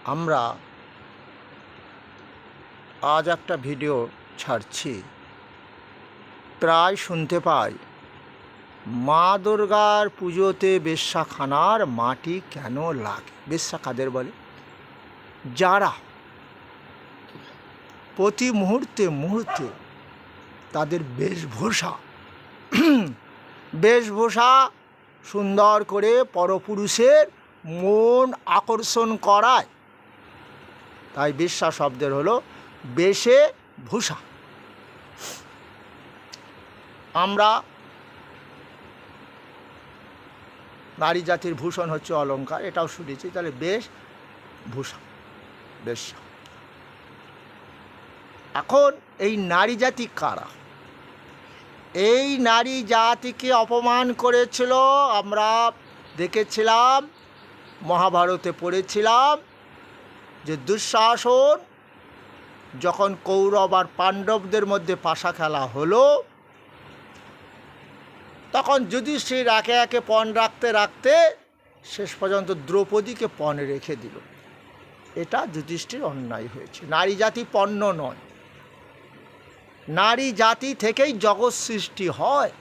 আমরা আজ একটা ভিডিও ছাড়ছি। প্রায় শুনতে পাই মা দুর্গার পুজোতে বেশ্যাখানার মাটি কেন লাগে। বেশ্যা কাদের বলে? যারা প্রতি মুহূর্তে মুহূর্তে তাদের বেশভূষা সুন্দর করে পরপুরুষের মন আকর্ষণ করায়, তাই বেশ্যা শব্দের হলো বেশভূষা। আমরা নারী জাতির ভূষণ হচ্ছে অলংকার, এটাও শুনেছি। তাহলে বেশভূষা, বেশ্যা। এখন এই নারী জাতি কারা? এই নারী জাতিকে অপমান করেছিল, আমরা দেখেছিলাম, মহাভারতে পড়েছিলাম যে দুঃশাসন যখন কৌরব আর পাণ্ডবদের মধ্যে পাশা খেলা হলো, তখন যুধিষ্ঠির একে একে পণ রাখতে রাখতে শেষ পর্যন্ত দ্রৌপদীকে পণে রেখে দিল। এটা যুধিষ্ঠির অন্যায় হয়েছে। নারী জাতি পণ্য নয়, নারী জাতি থেকেই জগৎ সৃষ্টি হয়।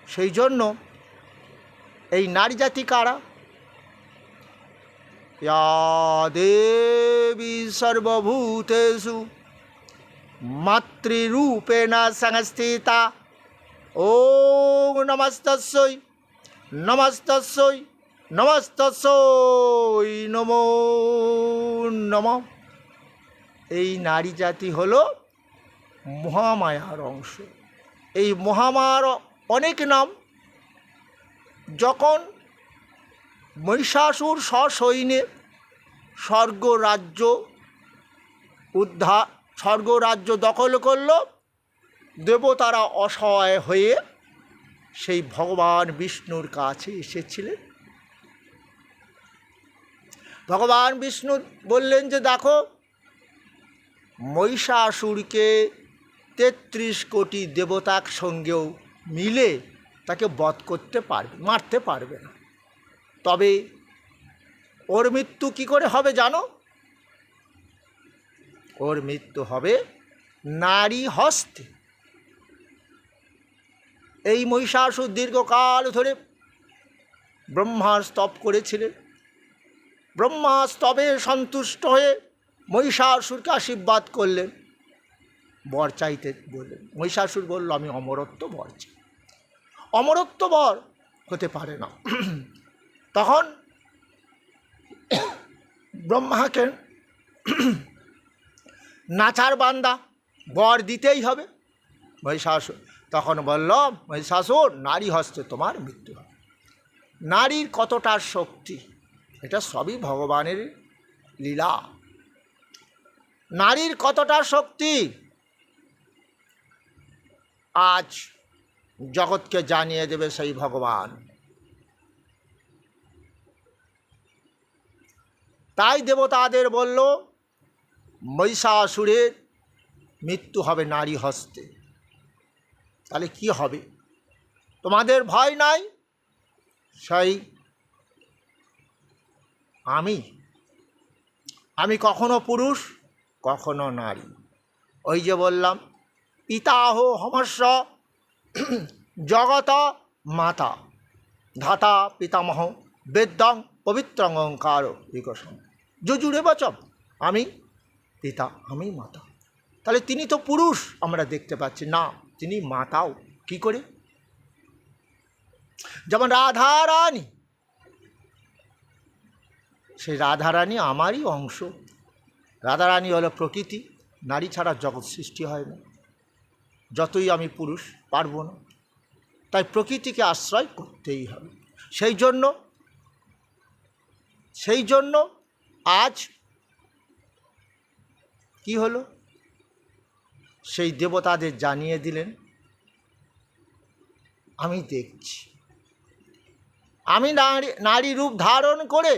সেই জন্য এই নারী জাতি কারা? ইয়া দেবী সর্বভূতেষু মাতৃরূপেণ সংস্থিতা ওম নমস্তস্যৈ নমস্তস্যৈ নমস্তস্যৈ নমো নমঃ। এই নারী জাতি হলো মহামায়ার অংশ। এই মহামায়ার অনেক নাম। যখন মহিষাসুর সসৈন্যে স্বর্গরাজ্য দখল করল, দেবতারা অসহায় হয়ে সেই ভগবান বিষ্ণুর কাছে এসেছিলেন। ভগবান বিষ্ণু বললেন যে দেখো, মহিষাসুরকে ৩৩ কোটি দেবতার সঙ্গেও মিলে তাকে বধ করতে পারবে, মারতে পারবে না। তবে ওর মৃত্যু কি করে হবে জানো? ওর মৃত্যু হবে নারী হস্তে। এই মহিষাসুর দীর্ঘকাল ধরে ব্রহ্মার স্তব করেছিলেন। ব্রহ্মা স্তবে সন্তুষ্ট হয়ে মহিষাসুরকে আশীর্বাদ করলেন, বর চাইতে বললেন। মহিষাসুর বলল আমি অমরত্ব বর চাই। অমরত্ব বর হতে পারে না। তখন ব্রহ্মাকে নাচার বান্দা বর দিতেই হবে। মহিষাসুর তখন বলল, মহিষাসুর নারী হস্তে তোমার মৃত্যু হবে। নারীর কতটা শক্তি, এটা সবই ভগবানের লীলা। নারীর কতটা শক্তি আজ জগৎকে জানিয়ে দেবে সেই ভগবান। তাই দেবতাদের বলল মহিষাসুরের মৃত্যু হবে নারী হস্তে। তাহলে কি হবে? তোমাদের ভয় নাই? সেই আমি কখনো পুরুষ কখনো নারী। ওই যে বললাম, পিতাহ হমস্য জগত মাতা ধাতা পিতামহ বেদং পবিত্রং ওঙ্কার বিকশন যজুরে বচম। আমি পিতা, আমি মাতা। তাহলে তিনি তো পুরুষ, আমরা দেখতে পাচ্ছি না, তিনি মাতাও। কি করে? যেমন রাধারানী, সেই রাধারানী আমারই অংশ। রাধারানী হলো প্রকৃতি। নারী ছাড়া জগৎ সৃষ্টি হয় না। যতই আমি পুরুষ পারবো না, তাই প্রকৃতিকে আশ্রয় করতেই হবে। সেই জন্য আজ কি হলো? সেই দেবতাদের জানিয়ে দিলেন আমি দেখছি, আমি নারী রূপ ধারণ করে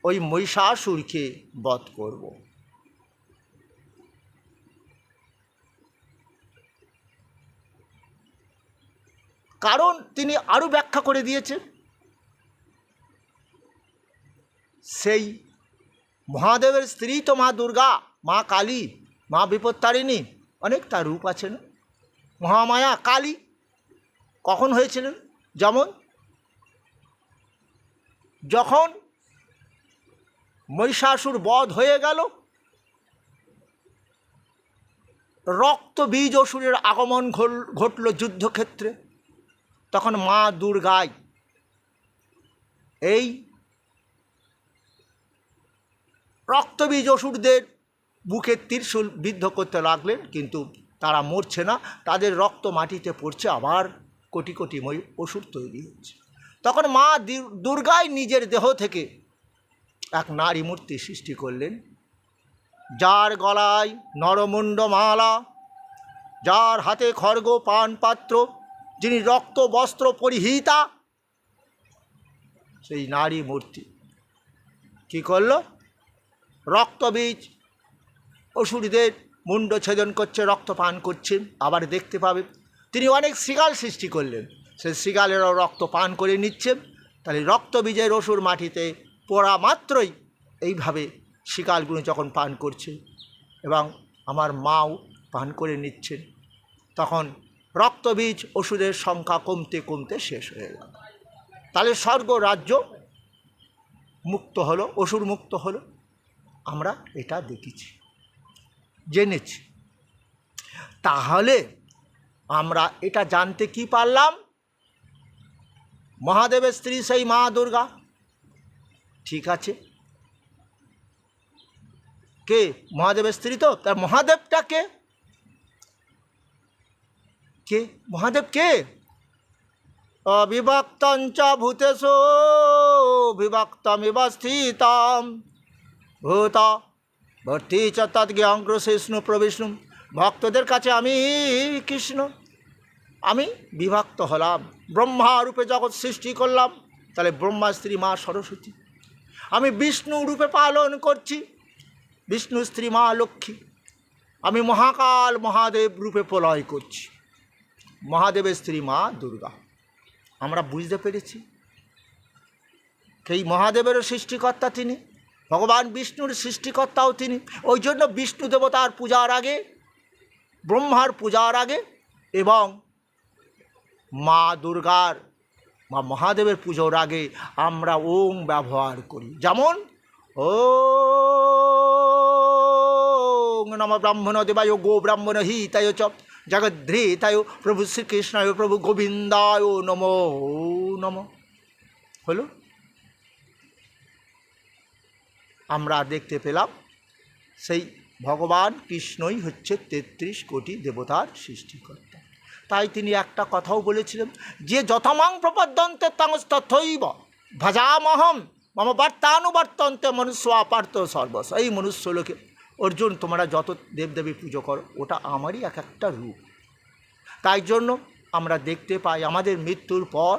ওই মহিষাসুরকে বধ করব। কারণ তিনি আরও ব্যাখ্যা করে দিয়েছেন। সেই মহাদেবের স্ত্রী তো মা দুর্গা, মা কালী, মা বিপত্তারিণী, অনেক তার রূপ আছে না? মহামায়া কালী কখন হয়েছিলেন? যেমন যখন মহিষাসুর বধ হয়ে গেল, রক্ত বীজ অসুরের আগমন ঘটল যুদ্ধক্ষেত্রে, তখন মা দুর্গাই এই রক্তবীজ অসুরদের বুকে ত্রিশূল বিদ্ধ করতে লাগলেন, কিন্তু তারা মরছে না, তাদের রক্ত মাটিতে পড়ছে, আবার কোটি কোটি অসুর তৈরি হচ্ছে। তখন মা দুর্গাই নিজের দেহ থেকে এক নারী মূর্তি সৃষ্টি করলেন, যার গলায় নরমুণ্ড মালা, যার হাতে খড়গ পান পাত্র, যিনি রক্ত বস্ত্র পরিহিতা। সেই নারী মূর্তি কি করল? রক্তবীজ অসুরদের মুণ্ড ছেদন করছে, রক্ত পান করছেন। আবার দেখতে পাবে তিনি অনেক শৃগাল সৃষ্টি করলেন, সেই শৃগালেরও রক্ত পান করে নিচ্ছেন। তাহলে রক্তবীজের অসুর মাটিতে পড়া মাত্রই এইভাবে শৃগালগুলো যখন পান করছে এবং আমার মাও পান করে নিচ্ছেন, তখন রক্তবীজ অসুরের সংখ্যা কমতে কমতে শেষ হয়ে গেল। তাহলে স্বর্গ রাজ্য মুক্ত হলো, অসুর মুক্ত হলো। আমরা এটা দেখেছি, জেনেছি। তাহলে আমরা এটা জানতে কি পারলাম? মহাদেবের স্ত্রী সেই মা দুর্গা, ঠিক আছে। কে? মহাদেবের স্ত্রী তো, তার মহাদেবটা কে? কে মহাদেব? কে? অবিভক্তঞ্চ ভূতেষু বিভক্তমিব স্থিতাম ভূত ভর্তি চ তদ্জ্ঞাং কৃষ্ণ প্রবিষ্ণু। ভক্তদের কাছে আমি কৃষ্ণ, আমি বিভক্ত হলাম, ব্রহ্মা রূপে জগৎ সৃষ্টি করলাম, তাহলে ব্রহ্মা স্ত্রী মা সরস্বতী। আমি বিষ্ণু রূপে পালন করছি, বিষ্ণু স্ত্রী মা লক্ষ্মী। আমি মহাকাল মহাদেব রূপে প্রলয় করছি, মহাদেবের স্ত্রী মা দুর্গা। আমরা বুঝতে পেরেছি সেই মহাদেবেরও সৃষ্টিকর্তা তিনি, ভগবান বিষ্ণুর সৃষ্টিকর্তাও তিনি। ওই জন্য বিষ্ণু দেবতার পূজার আগে, ব্রহ্মার পূজার আগে এবং মা দুর্গার বা মহাদেবের পুজোর আগে আমরা ওম ব্যবহার করি। যেমন ওম নমঃ ব্রাহ্মণ দেবায় গো ব্রাহ্মণ হিতায় চ জগদ্ধৃতায় প্রভু শ্রীকৃষ্ণায় প্রভু গোবিন্দায় নমো নমঃ। হলো, আমরা দেখতে পেলাম সেই ভগবান কৃষ্ণই হচ্ছে 33 কোটি দেবতার সৃষ্টিকর্তা। তাই তিনি একটা কথাও বলেছিলেন, যে যথামাং প্রপদ্যন্তে তথৈব ভজামহম মম বার্তানুবর্তন্তে মনুষ্যা পার্থ সর্বস। এই মনুষ্য লোকে অর্জুন, তোমরা যত দেবদেবী পুজো করো, ওটা আমারই এক একটা রূপ। তাই জন্য আমরা দেখতে পাই আমাদের মৃত্যুর পর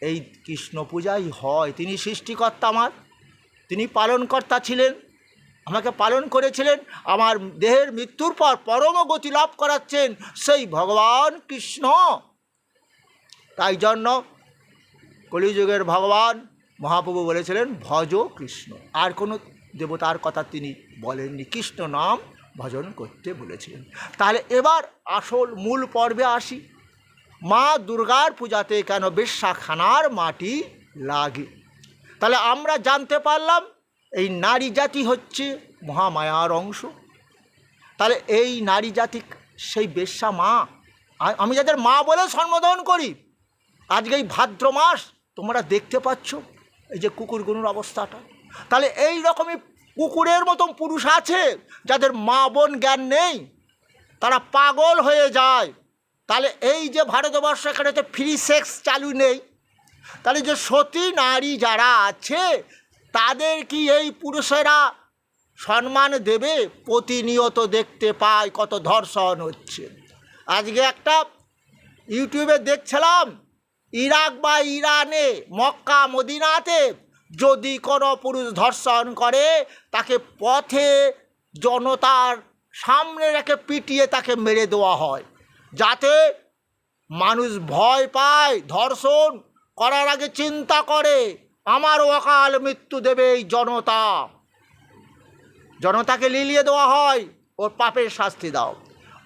এই কৃষ্ণ পূজাই হয়। তিনি সৃষ্টিকর্তা আমার, তিনি পালনকর্তা ছিলেন, আমাকে পালন করেছিলেন। আমার দেহের মৃত্যুর পর পরম গতি লাভ করাচ্ছেন সেই ভগবান কৃষ্ণ। তাই জন্য কলিযুগের ভগবান মহাপ্রভু বলেছিলেন ভজ কৃষ্ণ। আর কোনো দেবতার কথা তিনি বলেননি, কৃষ্ণ নাম ভজন করতে বলেছিলেন। তাহলে এবার আসল মূল পর্বে আসি। মা দুর্গার পূজাতে কেন বেশ্যাখানার মাটি লাগে? তাহলে আমরা জানতে পারলাম এই নারী জাতি হচ্ছে মহামায়ার অংশ। তাহলে এই নারী জাতি সেই বেশ্যা মা, আমি যাদের মা বলে সম্বোধন করি। আজকে এই ভাদ্র মাস তোমরা দেখতে পাচ্ছ এই যে কুকুরগুলোর অবস্থাটা। তাহলে এই রকমই কুকুরের মতন পুরুষ আছে যাদের মা বোন জ্ঞান নেই, তারা পাগল হয়ে যায়। তাহলে এই যে ভারতবর্ষ, এখানে তো ফ্রি সেক্স চালু নেই, তাহলে যে সতী নারী যারা আছে তাদের কি এই পুরুষেরা সম্মান দেবে? প্রতিনিয়ত দেখতে পায় কত ধর্ষণ হচ্ছে। আজকে একটা ইউটিউবে দেখছিলাম, ইরাক বা ইরানে মক্কা মদিনাতে যদি কোনো পুরুষ ধর্ষণ করে, তাকে পথে জনতার সামনে রেখে পিটিয়ে তাকে মেরে দেওয়া হয়, যাতে মানুষ ভয় পায়, ধর্ষণ করার আগে চিন্তা করে আমারও অকাল মৃত্যু দেবে এই জনতা। জনতাকে লিলিয়ে দেওয়া হয়, ওর পাপের শাস্তি দাও।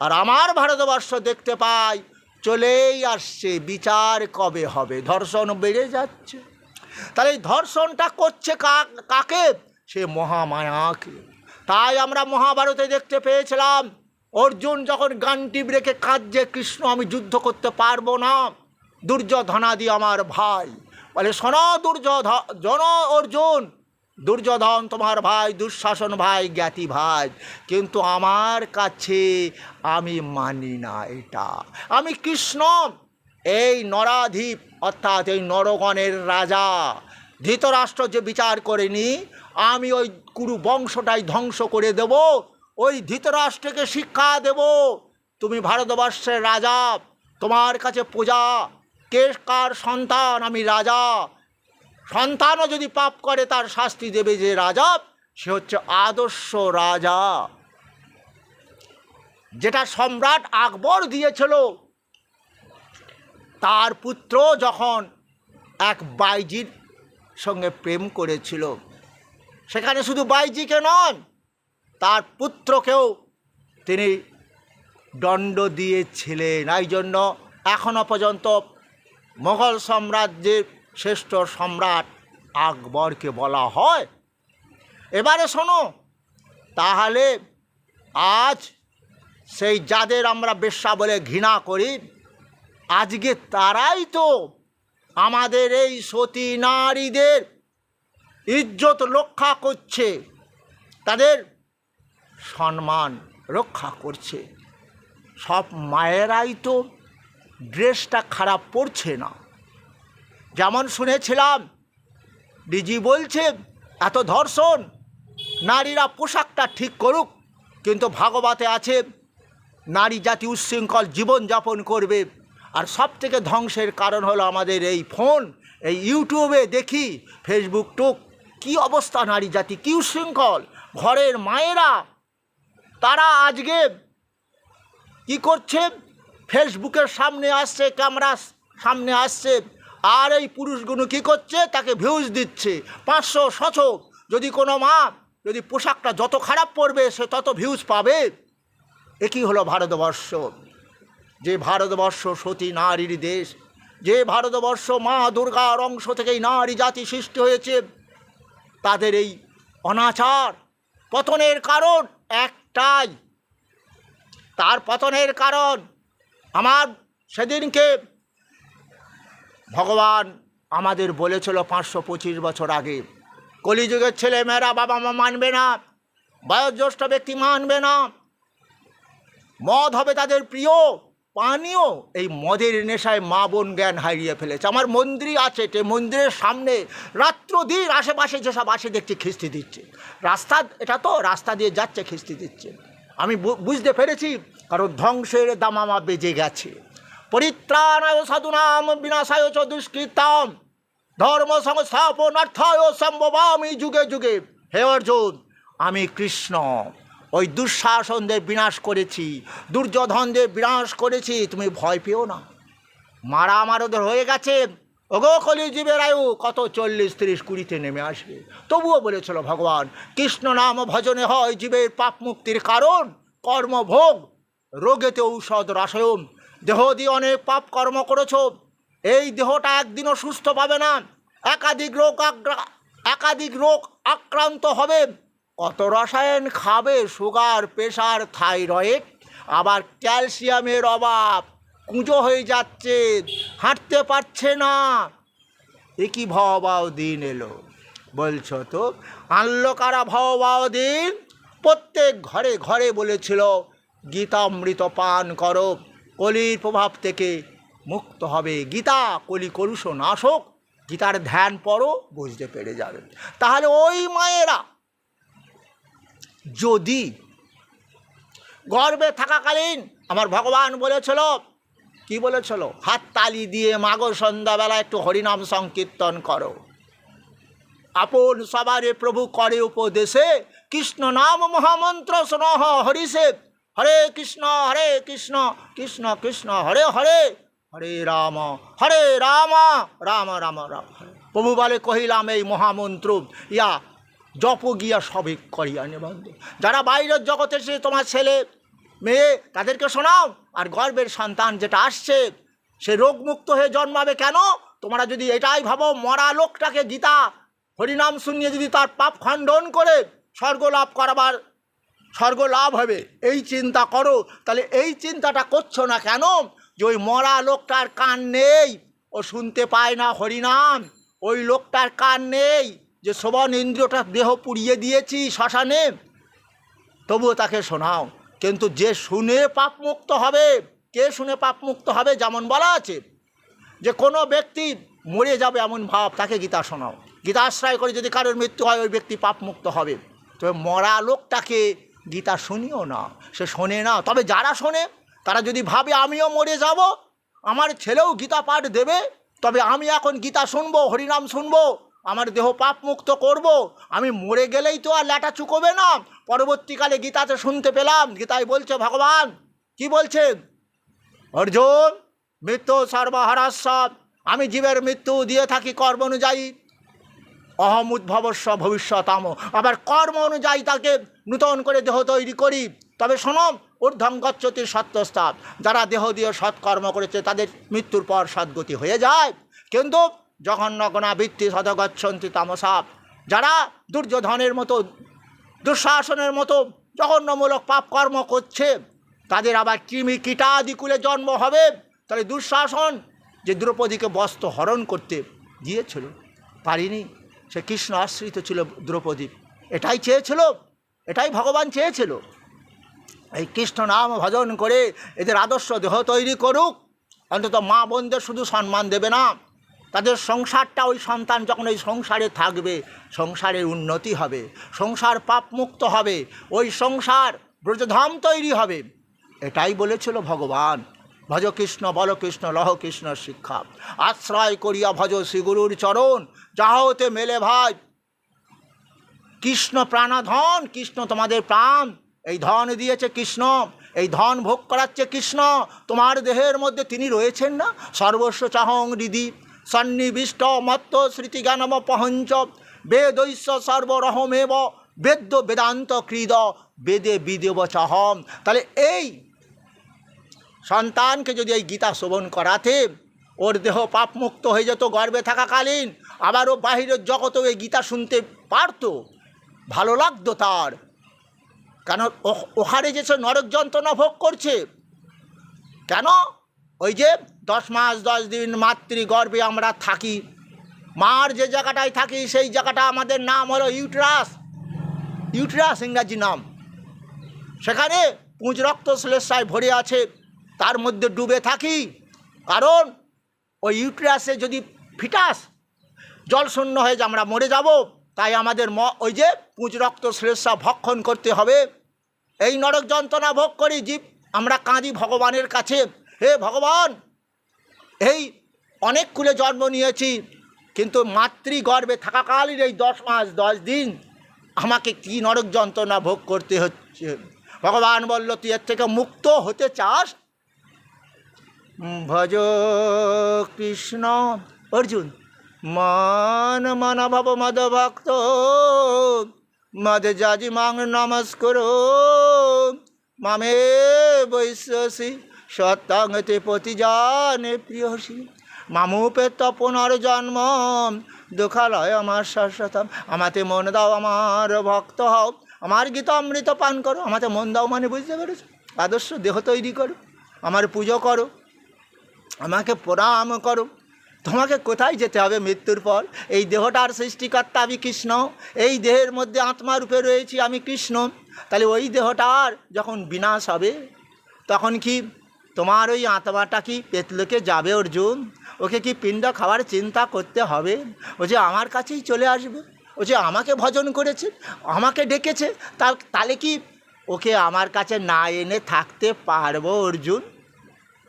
আর আমার ভারতবর্ষ দেখতে পাই চলেই আসছে, বিচার কবে হবে? ধর্ষণ বেড়ে যাচ্ছে। তাহলে এই ধর্ষণটা করছে কাকে? সে মহামায়াকে। তাই আমরা মহাভারতে দেখতে পেয়েছিলাম অর্জুন যখন গান্ডীব রেখে কাঁদছে, কৃষ্ণ আমি যুদ্ধ করতে পারবো না, দুর্যোধনাদি আমার ভাই। বলে শোনো অর্জুন, দুর্যোধন তোমার ভাই, দুঃশাসন ভাই, জ্ঞাতি ভাই, কিন্তু আমার কাছে আমি মানি না এটা। আমি কৃষ্ণ এই নরাধিপ অর্থাৎ এই নরগণের রাজা ধৃতরাষ্ট্র যে বিচার করেনি, আমি ওই কুরু বংশটাই ধ্বংস করে দেব। ওই ধৃতরাষ্ট্রকে শিক্ষা দেব, তুমি ভারতবর্ষের রাজা, তোমার কাছে পূজা, কে কার সন্তান, আমি রাজা। সন্তানও যদি পাপ করে তার শাস্তি দেবে যে রাজা, সে হচ্ছে আদর্শ রাজা, যেটা সম্রাট আকবর দিয়েছিল। তার পুত্র যখন এক বাইজির সঙ্গে প্রেম করেছিল, সেখানে শুধু বাইজিকে নয়, তার পুত্রকেও তিনি দণ্ড দিয়েছিলেন। এই জন্য এখনো পর্যন্ত মোগল সাম্রাজ্যের শ্রেষ্ঠ সম্রাট আকবরকে বলা হয়। এবারে শোনো, তাহলে আজ সেই যাদের আমরা বেশ্যা বলে ঘৃণা করি, আজকে তারাই তো আমাদের এই সতী নারীদের ইজ্জত রক্ষা করছে, তাদের সম্মান রক্ষা করছে। সব মায়েরাই তো ড্রেসটা খারাপ পরছে না। যেমন শুনেছিলাম ডিজি বলছে এত ধর্ষণ, নারীরা পোশাকটা ঠিক করুক, কিন্তু ভাগবতে আছে নারী জাতি উচ্ছৃঙ্খল জীবনযাপন করবে। আর সব থেকে ধ্বংসের কারণ হলো আমাদের এই ফোন, এই ইউটিউবে দেখি, ফেসবুক টুক, কী অবস্থা নারী জাতি, কী উচ্ছৃঙ্খল। ঘরের মায়েরা তারা আজকে কি করছে, ফেসবুকের সামনে আসছে, ক্যামেরার সামনে আসছে, আর এই পুরুষগুলো কী করছে, তাকে ভিউজ দিচ্ছে 500-600। যদি কোনো মা যদি পোশাকটা যত খারাপ পরবে সে তত ভিউজ পাবে। এ কী হলো ভারতবর্ষ? যে ভারতবর্ষ সতী নারীর দেশ, যে ভারতবর্ষ মা দুর্গার অংশ থেকেই নারী জাতি সৃষ্টি হয়েছে, তাদের এই অনাচার পতনের কারণ একটাই। তার পতনের কারণ আমার সেদিনকে ভগবান আমাদের বলেছিল 525 বছর আগে, কলিযুগের ছেলেমেয়েরা বাবা মা মানবে না, বয়োজ্যেষ্ঠ ব্যক্তি মানবে না, মদ হবে তাদের প্রিয় পানীয়। এই মদের নেশায় মা বোন জ্ঞান হারিয়ে ফেলেছে। আমার মন্দির আছে, মন্দিরের সামনে রাত্র দিন আশেপাশে যেসব আসে দেখছি খিস্তি দিচ্ছে, রাস্তা এটা তো রাস্তা দিয়ে যাচ্ছে খিস্তি দিচ্ছে। আমি বুঝতে পেরেছি, কারণ ধ্বংসের দামামা বেজে গেছে। পরিত্রাণায় সাধুনাম বিনাশায় চ দুষ্কৃতাম ধর্ম সংস্থাপনার্থায় সম্ভবামি যুগে যুগে। হে অর্জুন, আমি কৃষ্ণ ওই দুঃশাসনদের বিনাশ করেছি, দুর্যোধনদের বিনাশ করেছি, তুমি ভয় পেও না। মারা আমারদের হয়ে গেছে, ওগো কলিজীবের আয়ু কত 40, 30, 20-তে নেমে আসবে। তবুও বলেছিল ভগবান, কৃষ্ণ নাম ভজনে হয় জীবের পাপ মুক্তির কারণ, কর্মভোগ রোগেতে ঔষধ রাসায়ন। দেহ দিয়ে অনেক পাপ কর্ম করেছ, এই দেহটা একদিনও সুস্থ পাবে না, একাধিক রোগ আক্রান্ত হবে। কত রসায়ন খাবে, সুগার, প্রেশার, থাইরয়েড, আবার ক্যালসিয়ামের অভাব, কুঁজো হয়ে যাচ্ছে, হাঁটতে পারছে না। এ কি ভবাও দিন এলো বলছো তো? আনলো কারা ভবাও দিন? প্রত্যেক ঘরে ঘরে বলেছিল গীতামৃত পান করো, কলির প্রভাব থেকে মুক্ত হবে। গীতা কলি কলুষ নাশক, গীতার ধ্যান পড়ো, বুঝতে পেরে যাবে। তাহলে ওই মায়েরা যদি গর্ভে থাকাকালীন, আমার ভগবান বলেছিল, কি বলেছিল, হাত তালি দিয়ে মাগো সন্ধ্যাবেলা একটু হরিনাম সংকীর্তন করো, আপন সবারে প্রভু করে উপদেশে, কৃষ্ণ নাম মহামন্ত্র স্নহ হরিষে, হরে কৃষ্ণ কৃষ্ণ কৃষ্ণ হরে হরে, হরে রাম রাম রাম রাম হরে। প্রভু বলে কহিলাম এই মহামন্ত্র ইয়া জপ গিয়া সবে করিয়া নিবন্ধ। যারা বাইরের জগতে সে তোমার ছেলে মেয়ে তাদেরকে শোনাও, আর গর্ভের সন্তান যেটা আসছে সে রোগমুক্ত হয়ে জন্মাবে। কেন? তোমরা যদি এটাই ভাবো মরা লোকটাকে গীতা হরিনাম শুনিয়ে যদি তার পাপ খণ্ডন করে স্বর্গ লাভ হবে এই চিন্তা করো, তাহলে এই চিন্তাটা করছো না কেন? যে ওই মরা লোকটার কান নেই, ও শুনতে পায় না হরিনাম। ওই লোকটার কান নেই, যে শ্রবণ ইন্দ্রিয়টা দেহ পুড়িয়ে দিয়েছি শ্মশানে, তবুও তাকে শোনাও। কিন্তু যে শুনে পাপমুক্ত হবে, কে শুনে পাপমুক্ত হবে? যেমন বলা আছে যে কোনো ব্যক্তি মরে যাবে এমন ভাব, তাকে গীতা শোনাও। গীতা আশ্রয় করে যদি কারোর মৃত্যু হয় ওই ব্যক্তি পাপমুক্ত হবে। তবে মরা লোকটাকে গীতা শুনিও না, সে শোনে না। তবে যারা শোনে তারা যদি ভাবে আমিও মরে যাব, আমার ছেলেও গীতা পাঠ দেবে, তবে আমি এখন গীতা শুনবো, হরিনাম শুনবো, আমার দেহ পাপ মুক্ত করব, আমি মরে গেলেই তো আর ল্যাটা চুকোবে না। পরবর্তীকালে গীতাতে শুনতে পেলাম, গীতায় বলছে ভগবান কি বলছেন? অর্জুন, মৃত্যু সর্বহারাস্য, আমি জীবের মৃত্যু দিয়ে থাকি কর্ম অনুযায়ী, অহম উদ্ভবস্য ভবিষ্যতাম, আবার কর্ম অনুযায়ী তাকে নূতন করে দেহ তৈরি করি। তবে শোনো, ঊর্ধ্বং গচ্ছতি সত্যস্তাৎ, যারা দেহ দিয়ে সৎকর্ম করেছে তাদের মৃত্যুর পর সদ্গতি হয়ে যায়। কিন্তু জঘন্যগণাবৃত্তি সদগচ্ছন্তি তামসা, যারা দুর্যোধনের মতো দুঃশাসনের মতো জঘন্যমূলক পাপ কর্ম করছে তাদের আবার কৃমি কীটাদিকুলে জন্ম হবে। তাহলে দুঃশাসন যে দ্রৌপদীকে বস্ত্র হরণ করতে গিয়েছিল, পারিনি, সে কৃষ্ণ আশ্রিত ছিল দ্রৌপদী। এটাই চেয়েছিল, এটাই ভগবান চেয়েছিল। এই কৃষ্ণ নাম ভজন করে এদের আদর্শ দেহ তৈরি করুক। অন্তত মা বোনদের শুধু সম্মান দেবে না, তাদের সংসারটা, ওই সন্তান যখন ওই সংসারে থাকবে সংসারের উন্নতি হবে, সংসার পাপমুক্ত হবে, ওই সংসার ব্রজধাম তৈরি হবে। এটাই বলেছিল ভগবান। ভজ কৃষ্ণ বল কৃষ্ণ লহ কৃষ্ণ শিক্ষা, আশ্রয় করিয়া ভজ শ্রীগুরুর চরণ, যাহা হতে মেলে ভাই। কৃষ্ণ প্রাণধন, কৃষ্ণ তোমাদের প্রাণ, এই ধন দিয়েছে কৃষ্ণ, এই ধন ভোগ করাচ্ছে কৃষ্ণ। তোমার দেহের মধ্যে তিনি রয়েছেন না? সর্বস্ব চাহং হৃদি সন্নিবিষ্ট মত্ত স্মৃতিজ্ঞানম পহঞ্চ বেদৈশ্য সর্বরহমেব বেদ্য বেদান্ত ক্রীদ বেদে বিদেব চাহম। তাহলে এই সন্তানকে যদি এই গীতা শ্রবণ করাতে ওর দেহ পাপমুক্ত হয়ে যেত গর্ভে থাকাকালীন, আবার ও বাহিরের জগতেও এই গীতা শুনতে পারত, ভালো লাগতো তার। কেন ওখানে যে সে নরক যন্ত্রণা ভোগ করছে, কেন? ওই যে 10 মাস 10 দিন মাতৃগর্ভে আমরা থাকি, মার যে জায়গাটায় থাকি সেই জায়গাটা আমাদের নাম হলো ইউটেরাস, ইউটেরাস ইংরাজি নাম। সেখানে পুঁজ রক্ত শ্লেষায় ভরে আছে, তার মধ্যে ডুবে থাকি। কারণ ওই ইউটেরাসে যদি ফিটাস জলশূন্য হয়ে যে আমরা মরে যাব, তাই আমাদের ওই যে পুঁজ রক্ত শ্লেষা ভক্ষণ করতে হবে। এই নরক যন্ত্রণা ভোগ করি জীব, আমরা কাঁদি ভগবানের কাছে, হে ভগবান, এই অনেক কুলে জন্ম নিয়েছি, কিন্তু মাতৃগর্ভে থাকাকালীন এই 10 মাস 10 দিন আমাকে কী নরক যন্ত্রণা ভোগ করতে হচ্ছে। ভগবান বলল, তুই এর থেকে মুক্ত হতে চাস? ভজ কৃষ্ণ। অর্জুন, মান মন ভব মদ ভক্ত মদ যাজি মাং নমস্কর মামে বৈশ্যসি সত্যাঙ্গতে প্রতিজানে প্রিয়সী মামুপে তপনার জন্ম দুঃখালয় আমার শাশ্বতম। আমাতে মন দাও, আমার ভক্ত হও, আমার গীতা অমৃত পান করো। আমাতে মন দাও মানে বুঝতে পেরেছ? আদর্শ দেহ তৈরি করো, আমার পুজো করো, আমাকে প্রণাম করো। তোমাকে কোথায় যেতে হবে মৃত্যুর পর? এই দেহটার সৃষ্টিকর্তা আমি কৃষ্ণ, এই দেহের মধ্যে আত্মারূপে রয়েছি আমি কৃষ্ণ। তাহলে ওই দেহটার যখন বিনাশ হবে তখন কি তোমার ওই আত্মাটা কি পেতলোকে যাবে অর্জুন? ওকে কি পিণ্ড খাওয়ার চিন্তা করতে হবে? ও যে আমার কাছেই চলে আসবে, ও যে আমাকে ভজন করেছে, আমাকে ডেকেছে, তাহলে কি ওকে আমার কাছে না এনে থাকতে পারবো অর্জুন?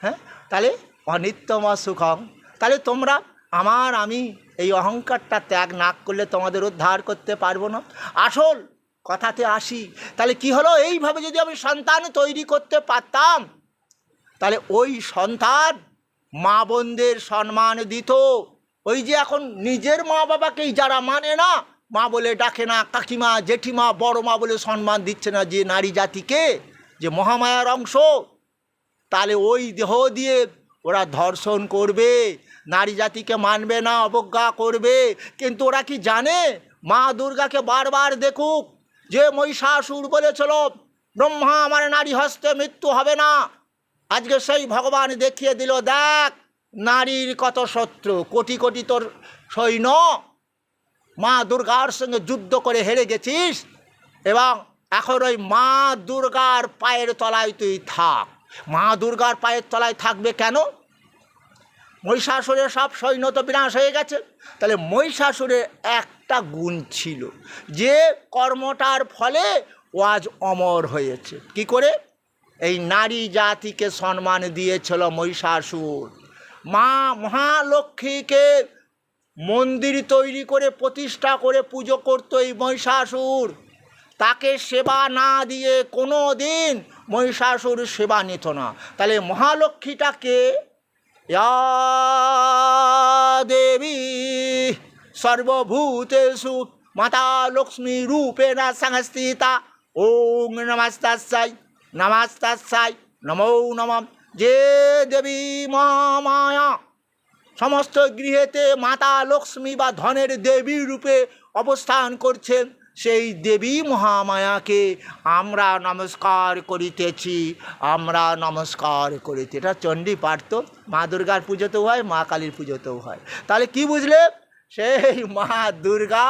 হ্যাঁ, তাহলে অনিত্যম সুখম। তাহলে তোমরা আমি এই অহংকারটা ত্যাগ না করলে তোমাদের উদ্ধার করতে পারবো না। আসল কথাতে আসি, তাহলে কি হলো? এইভাবে যদি আমি সন্তান তৈরি করতে পারতাম, তাহলে ওই সন্তান মা বোনদের সম্মান দিত, ওই যে এখন নিজের মা বাবাকেই যারা মানে না, মা বলে ডাকে না, কাকিমা জেঠিমা বড় মা বলে সম্মান দিচ্ছে না যে নারী জাতিকে, যে মহামায়ার অংশ, তাহলে ওই দেহ দিয়ে ওরা ধর্ষণ করবে, নারী জাতিকে মানবে না, অবজ্ঞা করবে। কিন্তু ওরা কি জানে মা দুর্গাকে বারবার দেখুক, যে মহিষাসুর বলেছিল ব্রহ্মা আমার নারী হস্তে মৃত্যু হবে না, আজকে সেই ভগবান দেখিয়ে দিল, দেখ নারীর কত শত্রু, কোটি কোটি তোর সৈন্য, মা দুর্গার সঙ্গে যুদ্ধ করে হেরে গেছিস, এবং এখন ওই মা দুর্গার পায়ের তলায় তুই থাক। মা দুর্গার পায়ের তলায় থাকবে কেন? মহিষাসুরের সব সৈন্য তো বিনাশ হয়ে গেছে। তাহলে মহিষাসুরের একটা গুণ ছিল, যে কর্মটার ফলে ও আজ অমর হয়েছে। কি করে? এই নারী জাতিকে সম্মান দিয়েছিল মহিষাসুর। মা মহালক্ষ্মীকে মন্দির তৈরি করে প্রতিষ্ঠা করে পুজো করতো এই মহিষাসুর। তাকে সেবা না দিয়ে কোনো দিন মহিষাসুর সেবা নিত না। তাহলে মহালক্ষ্মীটাকে ইয়া দেবী সর্বভূতেষু মাতা লক্ষ্মী রূপেণ সংস্থিতা ওং নমস্তাস্যাই নমস্তাস্যাই নমো নমঃ। যে দেবী মহামায়া সমস্ত গৃহেতে মাতা লক্ষ্মী বা ধনের দেবী রূপে অবস্থান করছেন, সেই দেবী মহামায়াকে আমরা নমস্কার করিতেছি, আমরা নমস্কার করিতে। এটা চণ্ডী পাঠ তো মা দুর্গার পুজোতেও হয়, মা কালীর পুজোতেও হয়। তাহলে কি বুঝলে? সেই মা দুর্গা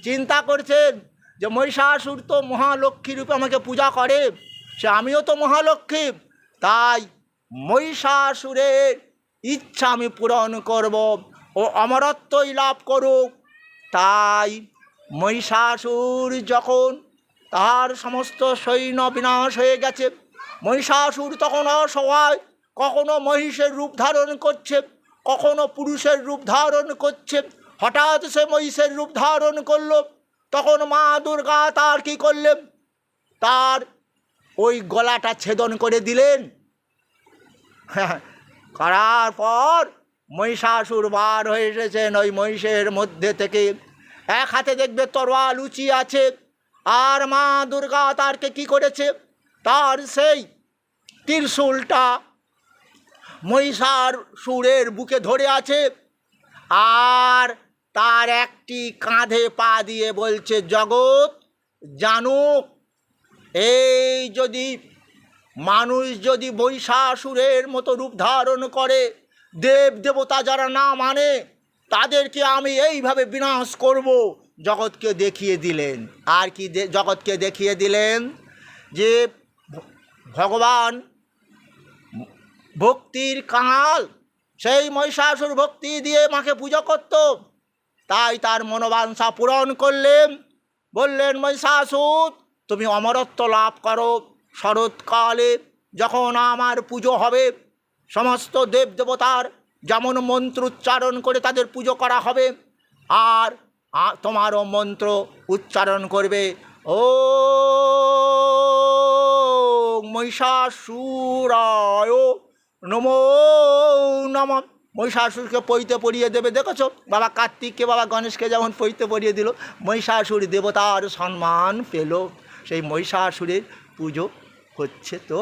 চিন্তা করছেন যে মহিষাসুর তো মহালক্ষ্মী রূপে আমাকে পূজা করে, সে আমিও তো মহালক্ষ্মী, তাই মহিষাসুরের ইচ্ছা আমি পূরণ করব, ও অমরত্বই লাভ করুক। তাই মহিষাসুর যখন তার সমস্ত সৈন্য বিনাশ হয়ে গেছে, মহিষাসুর তখন অসহায়, কখনো মহিষের রূপ ধারণ করছে, কখনো পুরুষের রূপ ধারণ করছে। হঠাৎ সে মহিষের রূপ ধারণ করল, তখন মা দুর্গা তার কি করলেন? তার ওই গলাটা ছেদন করে দিলেন। করার পর মহিষাসুর বার হয়ে এসেছেন ওই মহিষের মধ্যে থেকে। এক হাতে দেখবে তরোয়াল লুচিয়ে আছে, আর মা দুর্গা তারকে কি করেছে? তার সেই ত্রিশূলটা মহিষাসুরের বুকে ধরে আছে, আর তার একটি কাঁধে পা দিয়ে বলছে, জগৎ জানুক, এই যদি মানুষ যদি মহিষাসুরের মতো রূপ ধারণ করে, দেব দেবতা যারা না মানে, তাদেরকে আমি এইভাবে বিনাশ করব। জগৎকে দেখিয়ে দিলেন। আর কি জগৎকে দেখিয়ে দিলেন? যে ভগবান ভক্তির কাঙাল, সেই মহিষাসুর ভক্তি দিয়ে মাকে পুজো করত, তাই তার মনোবাঞ্ছা পূরণ করলেন। বললেন, মহিষাসুর তুমি অমরত্ব লাভ করো, শরৎকালে যখন আমার পুজো হবে, সমস্ত দেবদেবতার যেমন মন্ত্র উচ্চারণ করে তাদের পুজো করা হবে, আর তোমারও মন্ত্র উচ্চারণ করবে, ও মহিষাসুরায় নমো নমঃ। মহিষাসুরকে পৈতে পরিয়ে দেবে। দেখেছো বাবা কার্তিককে বাবা গণেশকে যেমন পৈতে পরিয়ে দিল, মহিষাসুর দেবতার সম্মান পেল, সেই মহিষাসুরের পুজো হচ্ছে। তো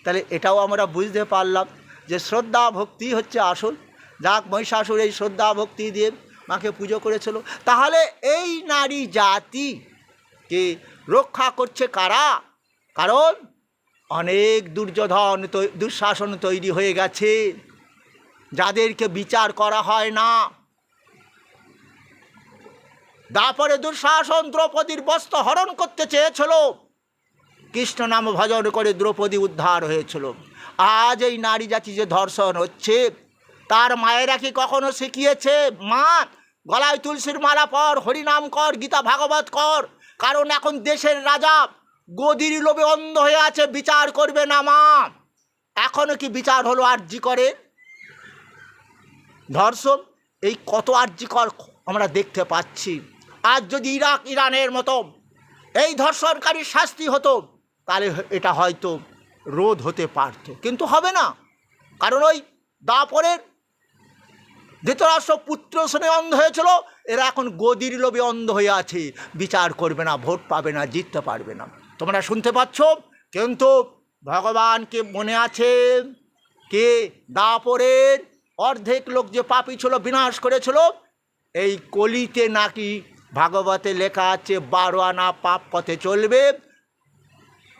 তাহলে এটাও আমরা বুঝতে পারলাম যে শ্রদ্ধা ভক্তি হচ্ছে আসল। যাক, মহিষাসুর এই শ্রদ্ধা ভক্তি দিয়ে মাকে পুজো করেছিল। তাহলে এই নারী জাতিকে রক্ষা করছে কারা? কারণ অনেক দুর্যোধন দুঃশাসন তৈরি হয়ে গেছে, যাদেরকে বিচার করা হয় না। তারপরে দুঃশাসন দ্রৌপদীর বস্ত্র হরণ করতে চেয়েছিল, কৃষ্ণ নাম ভজন করে দ্রৌপদী উদ্ধার হয়েছিল। আজ এই নারী জাতি যে ধর্ষণ হচ্ছে, তার মায়েরা কি কখনো শিখিয়েছে, মা গলায় তুলসীর মালা পর, হরিনাম কর, গীতা ভাগবত কর? কারণ এখন দেশের রাজা গদির লোভে অন্ধ হয়ে আছে, বিচার করবে না মা। এখনো কি বিচার হলো আরজি করে ধর্ষণ? এই কত আরজি কর আমরা দেখতে পাচ্ছি। আজ যদি ইরাক ইরানের মতো এই ধর্ষণকারীর শাস্তি হতো, তাহলে এটা হয়তো রোধ হতে পারত, কিন্তু হবে না। কারণ ওই দাপরের ধৃতরাষ্ট্র পুত্র শুনে অন্ধ হয়েছিল, এরা এখন গদির লোভে অন্ধ হয়ে আছে, বিচার করবে না, ভোট পাবে না, জিততে পারবে না। তোমরা শুনতে পাচ্ছ? কিন্তু ভগবানকে মনে আছে কে দাপরের অর্ধেক লোক যে পাপী ছিল, বিনাশ করেছিল, এই কলিতে নাকি ভাগবতে লেখা আছে 12 আনা পাপ পথে চলবে,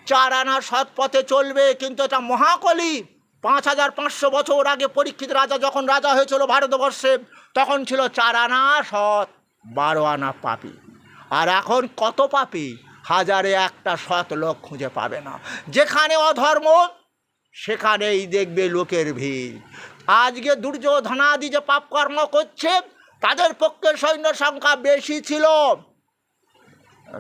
4 আনা সৎ পথে চলবে। কিন্তু এটা মহাকলি। 5500 বছর আগে পরীক্ষিত রাজা যখন রাজা হয়েছিল ভারতবর্ষে, তখন ছিল 4 আনা সৎ, 12 আনা পাপী। আর এখন কত পাপী? 1000-এ 1টা সৎ লোক খুঁজে পাবে না। যেখানে অধর্ম সেখানেই দেখবে লোকের ভিড়। আজকে দুর্যোধনাদি যে পাপকর্ম করছে, তাদের পক্ষে সৈন্য সংখ্যা বেশি ছিল।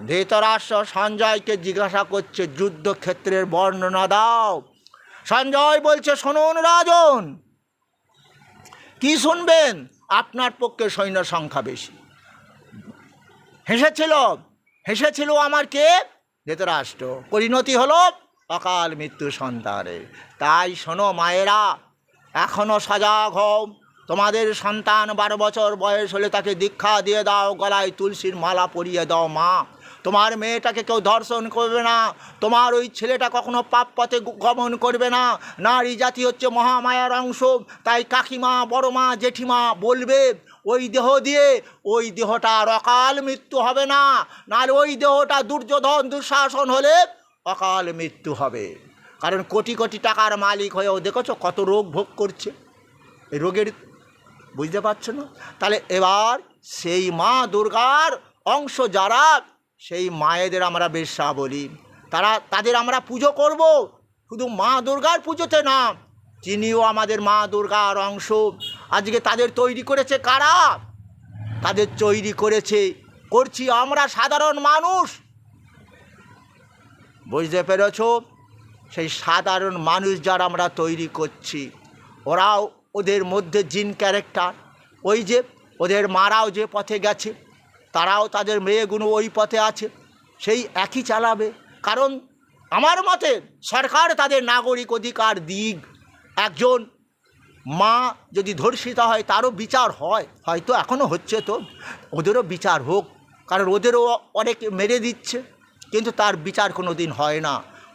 ধৃতরাষ্ট্র সঞ্জয়কে জিজ্ঞাসা করছে, যুদ্ধক্ষেত্রের বর্ণনা দাও। সঞ্জয় বলছে, শুনুন রাজন। কি শুনবেন? আপনার পক্ষে সৈন্য সংখ্যা বেশি। হেসেছিল আমার কে? ধৃতরাষ্ট্র। পরিণতি হলো অকাল মৃত্যু সন্তানের। তাই শোনো মায়েরা, এখনও সজাগ হও। তোমাদের সন্তান 12 বছর বয়স হলে তাকে দীক্ষা দিয়ে দাও, গলায় তুলসীর মালা পরিয়ে দাও মা। তোমার মেয়েটাকে কেউ ধর্ষণ করবে না, তোমার ওই ছেলেটা কখনো পাপ পথে গমন করবে না। নারী জাতি হচ্ছে মহামায়ার অংশ। তাই কাকিমা, বড় মা, জেঠিমা বলবে, ওই দেহ দিয়ে ওই দেহটার অকাল মৃত্যু হবে না, নাহলে ওই দেহটা দুর্যোধন দুঃশাসন হলে অকাল মৃত্যু হবে। কারণ কোটি কোটি টাকার মালিক হয়েও দেখেছো কত রোগ ভোগ করছে। এই রোগের বুঝতে পারছো না? তাহলে এবার সেই মা দুর্গার অংশ যারা, সেই মায়েদের আমরা বেশ্যা বলি। তাদের আমরা পুজো করব, শুধু মা দুর্গার পুজোতে না, যিনিও আমাদের মা দুর্গার অংশ। আজকে তাদের তৈরি করেছে কারা? তাদের তৈরি করছি আমরা সাধারণ মানুষ। বুঝতে পেরেছ? সেই সাধারণ মানুষ যারা আমরা তৈরি করছি, ওরাও ওদের মধ্যে জিন ক্যারেক্টার, ওই যে ওদের মারাও যে পথে গেছে, তারাও তাদের মেয়েগুলো ওই পথে আছে, সেই একই চালাবে। কারণ আমার মতে সরকার তাদের নাগরিক অধিকার দিক। একজন মা যদি ধর্ষিতা হয় তারও বিচার হয়, হয়তো এখনও হচ্ছে, তো ওদেরও বিচার হোক। কারণ ওদেরও অনেক মেরে দিচ্ছে, কিন্তু তার বিচার কোনো দিন হয় না।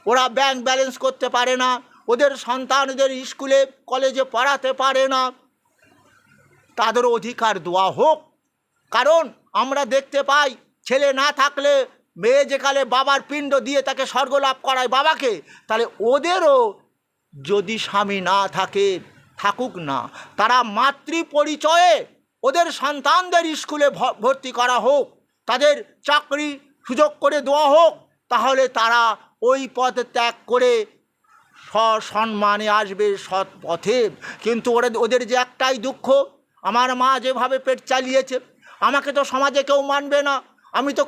ওরা ব্যাংক ব্যালেন্স করতে পারে না, ওদের সন্তানদের স্কুলে কলেজে পড়াতে পারে না, তাদেরও অধিকার দেওয়া হোক। কারণ আমরা দেখতে পাই, ছেলে না থাকলে মেয়ে যেকালে বাবার পিণ্ড দিয়ে তাকে স্বর্গলাভ করায় বাবাকে, তাহলে ওদেরও যদি স্বামী না থাকে, থাকুক না, তারা মাতৃ পরিচয়ে ওদের সন্তানদের স্কুলে ভর্তি করা হোক, তাদের চাকরি সুযোগ করে দেওয়া হোক। তাহলে তারা ওই পথ ত্যাগ করে সসম্মানে আসবে সৎ পথে। কিন্তু ওদের যে একটাই দুঃখ, আমার মা যেভাবে পেট চালিয়েছে, আমাকে তো সমাজে কেউ মানবে না, আমি তো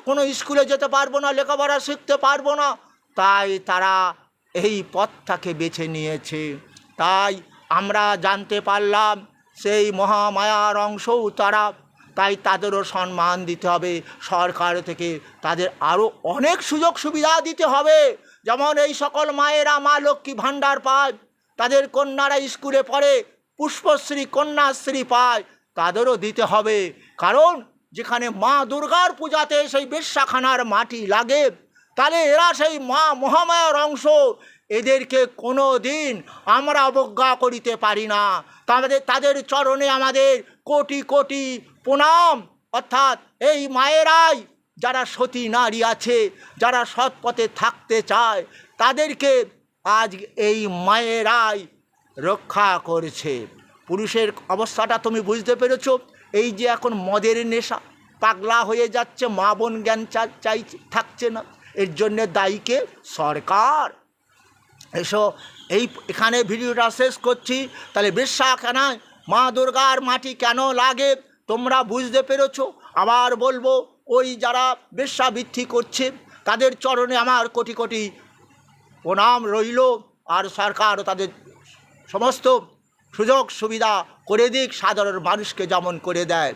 কোনো স্কুলে যেতে পারবো না, লেখাপড়া শিখতে পারবো না। তাই তারা এই পথটাকে বেছে নিয়েছে। তাই আমরা জানতে পারলাম সেই মহামায়ার অংশও তারা। তাই তাদেরও সম্মান দিতে হবে সরকার থেকে, তাদের আরও অনেক সুযোগ সুবিধা দিতে হবে। যেমন এই সকল মায়েরা মা লক্ষ্মী ভাণ্ডার পায়, তাদের কন্যারা স্কুলে পড়ে পুষ্পশ্রী, কন্যাশ্রী পায়, তাদেরও দিতে হবে। কারণ যেখানে মা দুর্গার পূজাতে সেই বেশ্যাখানার মাটি লাগে, তাহলে এরা সেই মা মহামায়ার অংশ। এদেরকে কোনো দিন আমরা অবজ্ঞা করিতে পারি না। তাদের চরণে আমাদের কোটি কোটি প্রণাম। অর্থাৎ এই মায়েরাই, যারা সতী নারী আছে, যারা সৎ পথে থাকতে চায়, তাদেরকে আজ এই মায়েরাই রক্ষা করছে। পুরুষের অবস্থাটা তুমি বুঝতে পেরেছো? এই যে এখন মদের নেশা, পাগলা হয়ে যাচ্ছে, মা বোন জ্ঞান থাকছে না, এর জন্যে দায়ীকে সরকার। এখানে ভিডিওটা শেষ করছি। তাহলে বেশ্যাখানায় মা দুর্গার মাটি কেন লাগে তোমরা বুঝতে পেরেছো? আবার বলবো, ওই যারা বেশ্যাবৃত্তি করছে তাদের চরণে আমার কোটি কোটি প্রণাম রইল। আর সরকার তাদের সমস্ত সুযোগ সুবিধা করে দিক, সাধারণ মানুষকে যেমন করে দেয়।